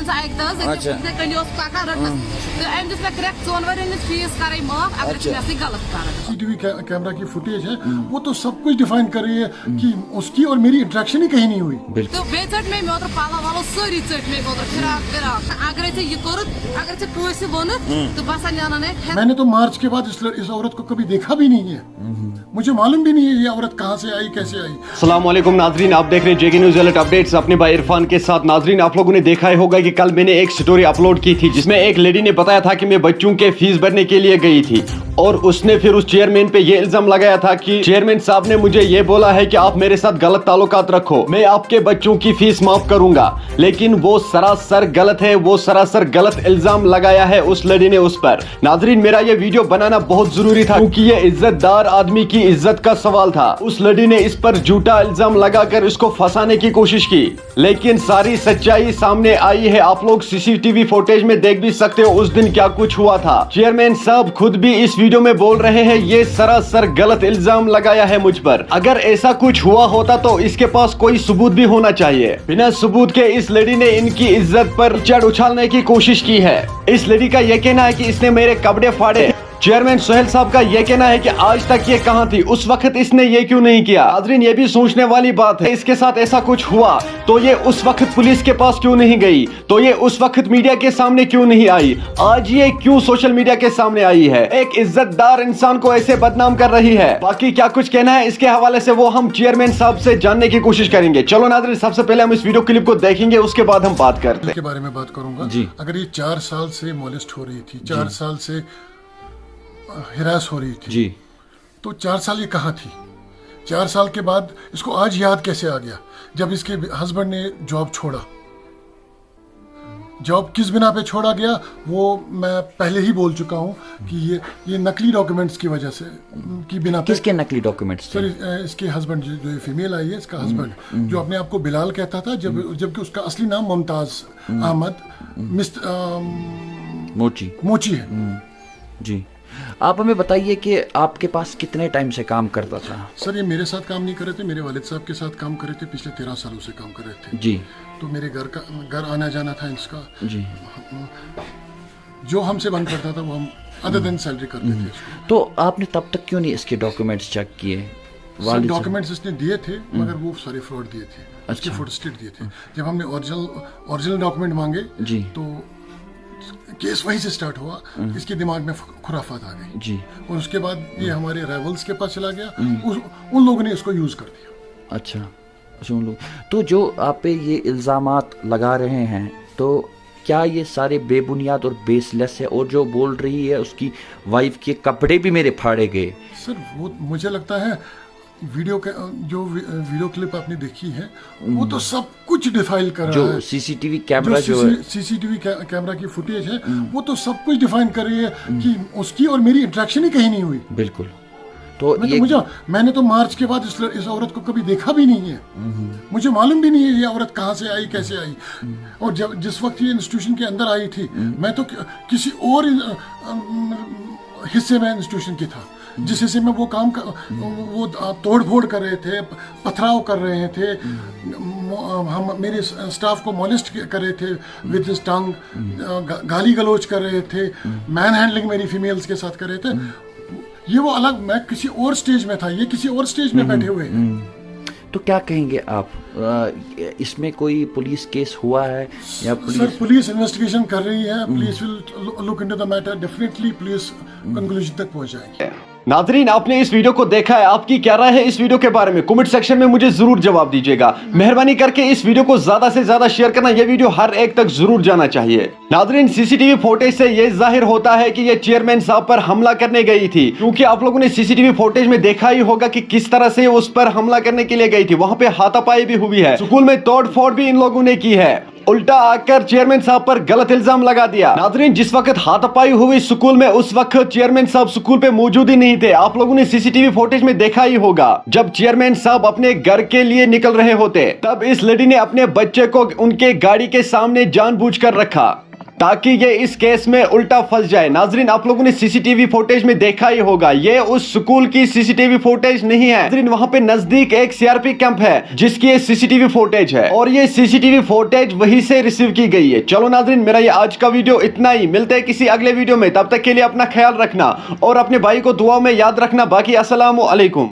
One सा एक दस ये कन्योस पाका रटस तो एम दिस में करेक्ट 4 वरियन फीस करे माफ अगर मैं गलत कर सीसीटीवी कैमरा की फुटेज है वो तो सब कुछ डिफाइन कर रही है कि उसकी और मेरी इंटरेक्शन ही कहीं नहीं हुई। तो बेचट में मोटर पाला वाला सारी चट में मोटर फिराक अगर ये कर अगर से कोई बोन तो बस जाना ने मैंने तो मार्च के बाद इस औरत को कभी देखा भी नहीं है, मुझे मालूम भी नहीं है ये औरत कहाँ से आई कैसे आई। अस्सलाम वालेकुम नाजरीन, आप देख रहे हैं जेके न्यूज़ अलर्ट अपडेट्स अपने भाई इरफान के साथ। नाजरीन, आप लोगों ने देखा ही होगा कि कल मैंने एक स्टोरी अपलोड की थी जिसमें एक लेडी ने बताया था कि मैं बच्चों के फीस भरने के लिए गई थी और उसने फिर उस चेयरमैन पे ये इल्जाम लगाया था कि चेयरमैन साहब ने मुझे ये बोला है कि आप मेरे साथ गलत ताल्लुकात रखो, मैं आपके बच्चों की फीस माफ करूंगा। लेकिन वो सरासर गलत है, वो सरासर गलत इल्जाम लगाया है उस लेडी ने उस पर। नाजरीन, मेरा ये वीडियो बनाना बहुत जरूरी था क्योंकि ये इज्जतदार आदमी की इज्जत का सवाल था। उस लेडी ने इस पर झूठा इल्जाम लगाकर इसको फंसाने की कोशिश की, लेकिन सारी सच्चाई सामने आई है। आप लोग सीसीटीवी फुटेज में देख भी सकते हो उस दिन क्या कुछ हुआ था। चेयरमैन साहब खुद भी इस वीडियो में बोल रहे हैं ये सरासर गलत इल्जाम लगाया है मुझ पर। अगर ऐसा कुछ हुआ होता तो इसके पास कोई सबूत भी होना चाहिए। बिना सबूत के इस लेडी ने इनकी इज्जत पर चढ़ उछालने की कोशिश की है। इस लेडी का यह कहना है कि इसने मेरे कपड़े फाड़े। चेयरमैन सोहेल साहब का यह कहना है कि आज तक ये कहां थी, उस वक्त इसने ये क्यों नहीं किया। नाज़रीन, ये भी सोचने वाली बात है, इसके साथ ऐसा कुछ हुआ तो ये उस वक्त पुलिस के पास क्यों नहीं गई, तो ये उस वक्त मीडिया के सामने क्यों नहीं आई, आज ये क्यों सोशल मीडिया के सामने आई है, एक इज्जतदार इंसान को ऐसे बदनाम कर रही है। बाकी क्या कुछ कहना है इसके हवाले से वो हम चेयरमैन साहब से जानने की कोशिश करेंगे। चलो नाज़रीन, सबसे पहले हम इस वीडियो क्लिप को देखेंगे, उसके बाद हम बात करते हैं। के बारे में बात करूंगा जी। अगर ये 4 साल से मोलेस्ट हो रही थी, 4 साल से हिरास हो रही थी जी, तो 4 साल ये कहाँ थी। 4 साल के बाद इसको आज याद कैसे आ गया जब इसके हस्बैंड ने जॉब छोड़ा। जॉब किस बिना पे छोड़ा गया वो मैं पहले ही बोल चुका हूँ कि ये नकली डॉक्यूमेंट्स की वजह से की बिना पे। किसके नकली डॉक्यूमेंट्स? सर, इसके हस्बैंड जो फीमेल आई है, इसका हस्बैंड जो अपने आप को बिलाल कहता था, जबकि उसका असली नाम मुमताज अहमद मोची है। जी, आप हमें बताइए कि आपके पास कितने टाइम से काम करता था? सर, ये मेरे साथ काम नहीं कर रहे थे, मेरे वालिद साहब के साथ काम कर रहे थे, पिछले 13 सालों से काम कर रहे थे जी। तो मेरे घर आना जाना था इसका जी। जो हमसे बन करता था वो हम अदर दिन सैलरी करते थे इसको। तो आपने तब तक क्यों नहीं इसके डॉक्यूमेंट्स चेक किए? डॉक्यूमेंट्स इसने दिए थे मगर वो सारे फ्रॉड दिए थे, उसके फोटोस्टेट दिए थे। जब हमने ओरिजिनल डॉक्यूमेंट मांगे जी तो केस वहीं से स्टार्ट हुआ, इसके दिमाग में खुराफात आ गई जी, और उसके बाद ये हमारे राइवल्स के पास चला गया, उन लोगों ने इसको यूज कर दिया। अच्छा, उन लोग तो जो आप पे ये इल्ज़ामात लगा रहे हैं तो क्या ये सारे बेबुनियाद और बेसलेस है? और जो बोल रही है उसकी वाइफ के कपड़े भी मेरे फाड़े गए। सर, वो मुझे लगता है वीडियो क्लिप आपने देखी है वो तो सब कुछ डिफाइन कर रहा है। जो सीसीटीवी कैमरा सीसीटीवी कैमरा की फुटेज है वो तो सब कुछ डिफाइन कर रही है कि उसकी और मेरी इंटरेक्शन ही कहीं नहीं हुई। बिल्कुल। तो मैंने तो मार्च के बाद इस औरत को कभी देखा भी नहीं है, मुझे मालूम भी नहीं है ये औरत कहाँ से आई कैसे आई। और जिस वक्त ये इंस्टीट्यूशन के अंदर आई थी मैं तो किसी और हिस्से में इंस्टीट्यूशन की था, जिस हिस्से में वो तोड़ फोड़ कर रहे थे, पथराव कर रहे थे, हम मेरे स्टाफ को मॉलेस्ट कर रहे थे विद हिज टंग, गाली गलोच कर रहे थे, मैन हैंडलिंग मेरी फीमेल्स के साथ कर रहे थे। ये वो अलग, मैं किसी और स्टेज में था, ये किसी और स्टेज में बैठे हुए हैं। तो क्या कहेंगे आप, इसमें कोई पुलिस केस हुआ है या सर, पुलिस इन्वेस्टिगेशन कर रही है, police will look into the matter, definitely police conclusion तक पहुंच जाएगी। नाजरीन, आपने इस वीडियो को देखा है, आपकी क्या राय है इस वीडियो के बारे में कमेंट सेक्शन में मुझे जरूर जवाब दीजिएगा। मेहरबानी करके इस वीडियो को ज्यादा से ज्यादा शेयर करना, यह वीडियो हर एक तक जरूर जाना चाहिए। नाजरीन, सीसीटीवी फुटेज से यह जाहिर होता है कि यह चेयरमैन साहब पर हमला करने गई थी, क्योंकि आप लोगों ने सीसीटीवी फुटेज में देखा ही होगा कि किस तरह से उस पर हमला करने के लिए गई थी। वहां पे हाथापाई भी हुई है, स्कूल में तोड़ फोड़ भी इन लोगों ने की है, उल्टा आकर चेयरमैन साहब पर गलत इल्जाम लगा दिया। नाजरीन, जिस वक्त हाथापाई हुई स्कूल में उस वक्त चेयरमैन साहब स्कूल पे मौजूद ही नहीं थे। आप लोगों ने सीसीटीवी फुटेज में देखा ही होगा, जब चेयरमैन साहब अपने घर के लिए निकल रहे होते तब इस लेडी ने अपने बच्चे को उनके गाड़ी के सामने जानबूझकर रखा। ताकि ये इस केस में उल्टा फंस जाए। नाजरीन, आप लोगों ने सीसीटीवी फुटेज में देखा ही होगा, ये उस स्कूल की सीसीटीवी फुटेज नहीं है। नाजरीन, वहां पे नजदीक एक सीआरपी कैंप है जिसकी ये सीसीटीवी फुटेज है और ये सीसीटीवी फुटेज वहीं से रिसीव की गई है। चलो नाजरीन, मेरा ये आज का वीडियो इतना ही। मिलते हैं किसी अगले वीडियो में, तब तक के लिए अपना ख्याल रखना और अपने भाई को दुआ में याद रखना। बाकी अस्सलामु अलैकुम।